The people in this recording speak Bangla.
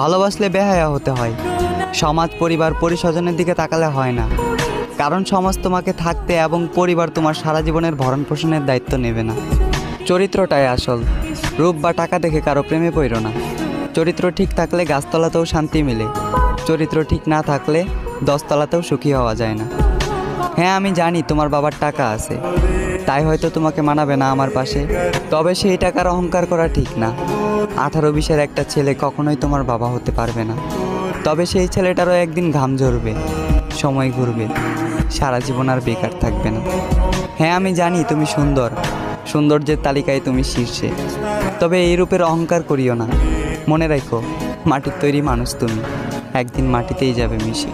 ভালোবাসলে বেহায়া হতে হয়। সমাজ, পরিবার, পরিস্বজনের দিকে তাকালে হয় না। কারণ সমাজ তোমাকে থাকতে এবং পরিবার তোমার সারা জীবনের ভরণ পোষণের দায়িত্ব নেবে না। চরিত্রটাই আসল। রূপ বা টাকা দেখে কারো প্রেমে পড়ো না। চরিত্র ঠিক থাকলে গাছতলাতেও শান্তি মেলে, চরিত্র ঠিক না থাকলে 10 তলাতেও সুখী হওয়া যায় না। হ্যাঁ, আমি জানি তোমার বাবার টাকা আছে, তাই হয়তো তোমাকে মানাবে না আমার পাশে। তবে সেই টাকার অহংকার করা ঠিক না। 18-20-এর একটা ছেলে কখনোই তোমার বাবা হতে পারবে না। তবে সেই ছেলেটারও একদিন ঘাম ঝরবে, সময় ঘুরবে, সারা জীবন আর বেকার থাকবে না। হ্যাঁ, আমি জানি তুমি সুন্দর, সৌন্দর্যের তালিকায় তুমি শীর্ষে। তবে এই রূপের অহংকার করিও না। মনে রাখো, মাটির তৈরি মানুষ তুমি, একদিন মাটিতেই যাবে মিশে।